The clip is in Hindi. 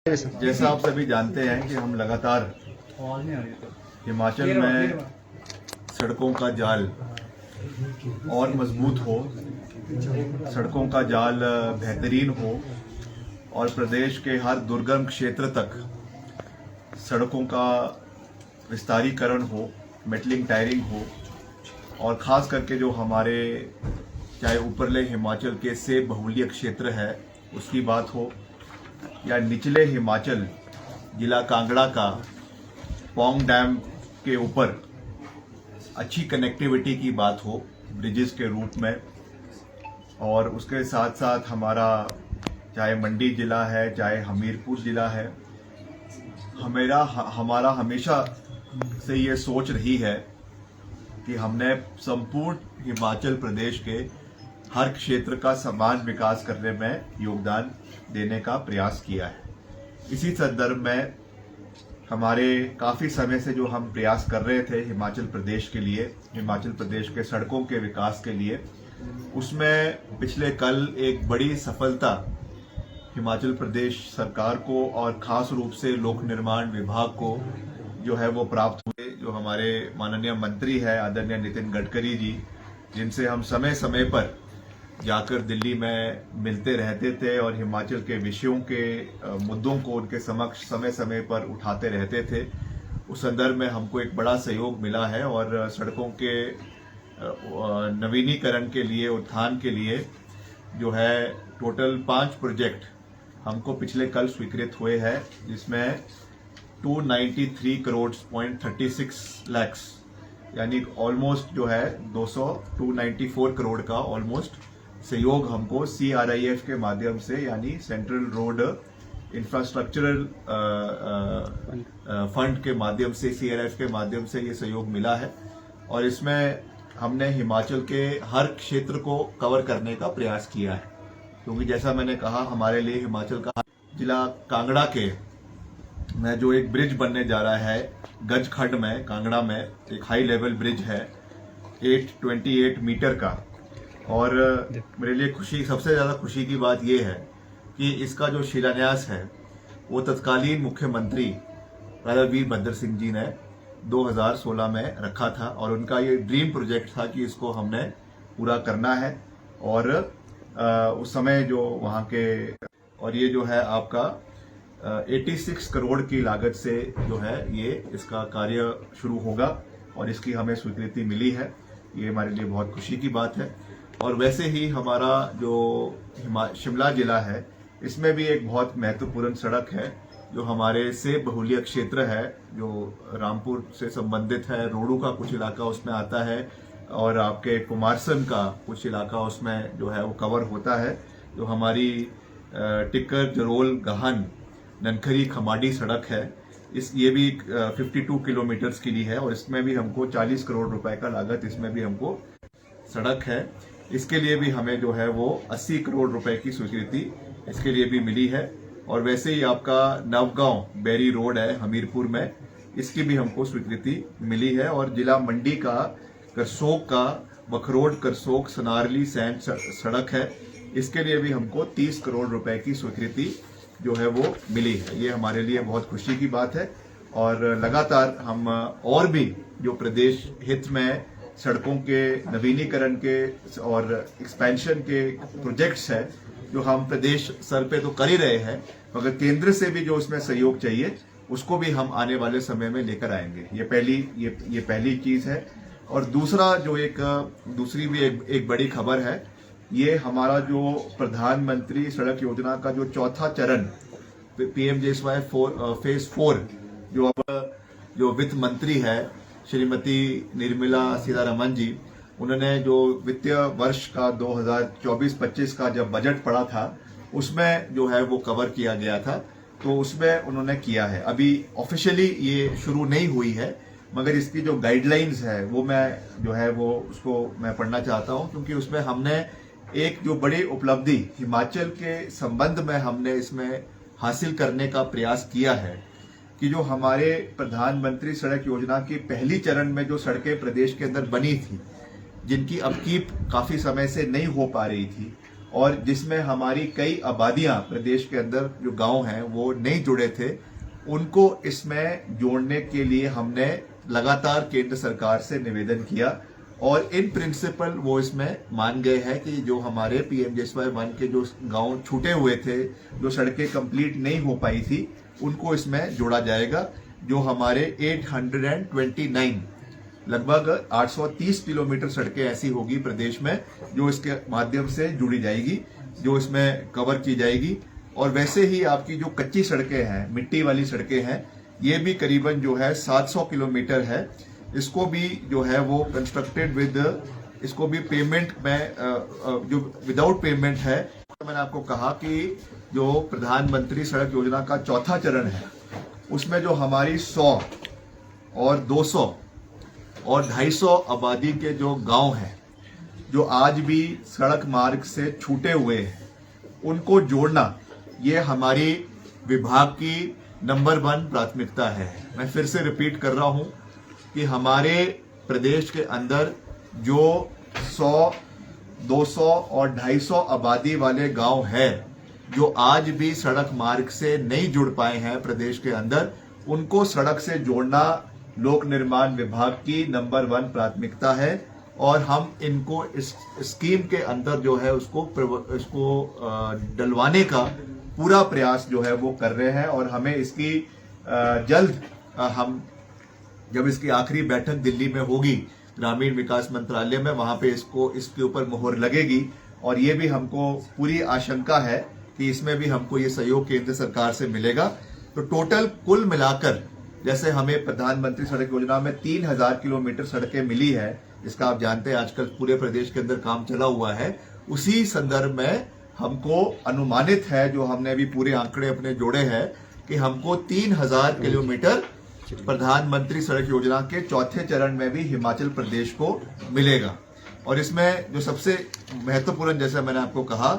जैसा आप सभी जानते हैं कि हम लगातार हिमाचल में सड़कों का जाल और मजबूत हो, सड़कों का जाल बेहतरीन हो और प्रदेश के हर दुर्गम क्षेत्र तक सड़कों का विस्तारीकरण हो, मेटलिंग टायरिंग हो और ख़ास करके जो हमारे चाहे ऊपरले हिमाचल के सेब बहुल्य क्षेत्र है उसकी बात हो या निचले हिमाचल जिला कांगड़ा का पौंग डैम के ऊपर अच्छी कनेक्टिविटी की बात हो ब्रिजेस के रूप में, और उसके साथ साथ हमारा चाहे मंडी जिला है चाहे हमीरपुर जिला है, हमारा हमेशा से ये सोच रही है कि हमने संपूर्ण हिमाचल प्रदेश के हर क्षेत्र का समान विकास करने में योगदान देने का प्रयास किया है। इसी संदर्भ में हमारे काफ़ी समय से जो हम प्रयास कर रहे थे हिमाचल प्रदेश के लिए, हिमाचल प्रदेश के सड़कों के विकास के लिए, उसमें पिछले कल एक बड़ी सफलता हिमाचल प्रदेश सरकार को और ख़ास रूप से लोक निर्माण विभाग को जो है वो प्राप्त हुए। जो हमारे माननीय मंत्री है आदरणीय नितिन गडकरी जी, जिनसे हम समय समय पर जाकर दिल्ली में मिलते रहते थे और हिमाचल के विषयों के मुद्दों को उनके समक्ष समय समय पर उठाते रहते थे, उस संदर्भ में हमको एक बड़ा सहयोग मिला है और सड़कों के नवीनीकरण के लिए, उत्थान के लिए जो है टोटल 5 प्रोजेक्ट हमको पिछले कल स्वीकृत हुए हैं, जिसमें 293 करोड़ 36 लाख यानी ऑलमोस्ट जो है 294 करोड़ का ऑलमोस्ट सहयोग हमको CRIF के माध्यम से यानी सेंट्रल रोड इंफ्रास्ट्रक्चरल फंड के माध्यम से, CRIF के माध्यम से ये सहयोग मिला है। और इसमें हमने हिमाचल के हर क्षेत्र को कवर करने का प्रयास किया है, क्योंकि जैसा मैंने कहा हमारे लिए हिमाचल का जिला कांगड़ा के में जो एक ब्रिज बनने जा रहा है गज खड्ड में कांगड़ा में, एक हाई लेवल ब्रिज है 828 मीटर का, और मेरे लिए सबसे ज़्यादा खुशी की बात यह है कि इसका जो शिलान्यास है वो तत्कालीन मुख्यमंत्री राजा वीरभद्र सिंह जी ने 2016 में रखा था और उनका ये ड्रीम प्रोजेक्ट था कि इसको हमने पूरा करना है। और उस समय जो वहाँ के, और ये जो है आपका 86 करोड़ की लागत से जो है ये इसका कार्य शुरू होगा और इसकी हमें स्वीकृति मिली है। ये हमारे लिए बहुत खुशी की बात है। और वैसे ही हमारा जो शिमला जिला है, इसमें भी एक बहुत महत्वपूर्ण सड़क है जो हमारे सेब बहुल्य क्षेत्र है, जो रामपुर से संबंधित है, रोडू का कुछ इलाका उसमें आता है और आपके कुमारसन का कुछ इलाका उसमें जो है वो कवर होता है, जो हमारी टिक्कर जरोल गाहन ननखरी खमाडी सड़क है। ये भी 52 किलोमीटर की ली है और इसमें भी हमको 40 करोड़ रुपए का लागत इसमें भी हमको सड़क है। इसके लिए भी हमें जो है वो 80 करोड़ रुपए की स्वीकृति इसके लिए भी मिली है। और वैसे ही आपका नवगांव बेरी रोड है हमीरपुर में, इसकी भी हमको स्वीकृति मिली है। और जिला मंडी का करसोग का बखरोड करसोग सनारली सैंड सड़क है, इसके लिए भी हमको 30 करोड़ रुपए की स्वीकृति जो है वो मिली है। ये हमारे लिए बहुत खुशी की बात है और लगातार हम और भी जो प्रदेश हित में सड़कों के नवीनीकरण के और एक्सपेंशन के प्रोजेक्ट्स है जो हम प्रदेश स्तर पे तो कर ही रहे हैं, मगर केंद्र से भी जो उसमें सहयोग चाहिए उसको भी हम आने वाले समय में लेकर आएंगे। ये पहली चीज है। और दूसरा जो दूसरी भी एक बड़ी खबर है, ये हमारा जो प्रधानमंत्री सड़क योजना का जो चौथा चरण PMJSY फेज 4 जो वित्त मंत्री है श्रीमती निर्मला सीतारमण जी, उन्होंने जो वित्तीय वर्ष का 2024-25 का जब बजट पड़ा था उसमें जो है वो कवर किया गया था, तो उसमें उन्होंने किया है। अभी ऑफिशियली ये शुरू नहीं हुई है, मगर इसकी जो गाइडलाइंस है वो मैं जो है वो उसको मैं पढ़ना चाहता हूँ, क्योंकि उसमें हमने एक जो बड़ी उपलब्धि हिमाचल के संबंध में हमने इसमें हासिल करने का प्रयास किया है कि जो हमारे प्रधानमंत्री सड़क योजना की पहली चरण में जो सड़कें प्रदेश के अंदर बनी थी, जिनकी अपकीप काफी समय से नहीं हो पा रही थी, और जिसमें हमारी कई आबादियां प्रदेश के अंदर जो गांव हैं वो नहीं जुड़े थे, उनको इसमें जोड़ने के लिए हमने लगातार केंद्र सरकार से निवेदन किया और इन प्रिंसिपल वो इसमें मान गए हैं कि जो हमारे PMJSY-1 के जो गांव छूटे हुए थे, जो सड़कें कंप्लीट नहीं हो पाई थी, उनको इसमें जोड़ा जाएगा। जो हमारे 829 लगभग 830 किलोमीटर सड़कें ऐसी होगी प्रदेश में जो इसके माध्यम से जुड़ी जाएगी, जो इसमें कवर की जाएगी। और वैसे ही आपकी जो कच्ची सड़कें हैं, मिट्टी वाली सड़कें हैं, ये भी करीबन जो है 700 किलोमीटर है। इसको भी जो है वो कंस्ट्रक्टेड विद, इसको भी पेमेंट में जो विदाउट पेमेंट है। तो मैंने आपको कहा कि जो प्रधानमंत्री सड़क योजना का चौथा चरण है, उसमें जो हमारी 100 और 200 और 250 आबादी के जो गांव हैं, जो आज भी सड़क मार्ग से छूटे हुए हैं, उनको जोड़ना ये हमारी विभाग की नंबर 1 प्राथमिकता है। मैं फिर से रिपीट कर रहा हूं कि हमारे प्रदेश के अंदर जो 100, 200 और 250 आबादी वाले गांव हैं, जो आज भी सड़क मार्ग से नहीं जुड़ पाए हैं प्रदेश के अंदर, उनको सड़क से जोड़ना लोक निर्माण विभाग की नंबर 1 प्राथमिकता है। और हम इनको इस स्कीम के अंदर जो है इसको डलवाने का पूरा प्रयास जो है वो कर रहे हैं। और हमें इसकी जल्द हम जब इसकी आखिरी बैठक दिल्ली में होगी ग्रामीण विकास मंत्रालय में, वहां पे इसके ऊपर मोहर लगेगी। और ये भी हमको पूरी आशंका है कि इसमें भी हमको ये सहयोग केंद्र सरकार से मिलेगा। तो टोटल कुल मिलाकर जैसे हमें प्रधानमंत्री सड़क योजना में 3000 किलोमीटर सड़कें मिली है, जिसका आप जानते हैं आजकल पूरे प्रदेश के अंदर काम चला हुआ है, उसी संदर्भ में हमको अनुमानित है, जो हमने अभी पूरे आंकड़े अपने जोड़े हैं, कि हमको 3000 किलोमीटर प्रधानमंत्री सड़क योजना के चौथे चरण में भी हिमाचल प्रदेश को मिलेगा। और इसमें जो सबसे महत्वपूर्ण, जैसे मैंने आपको कहा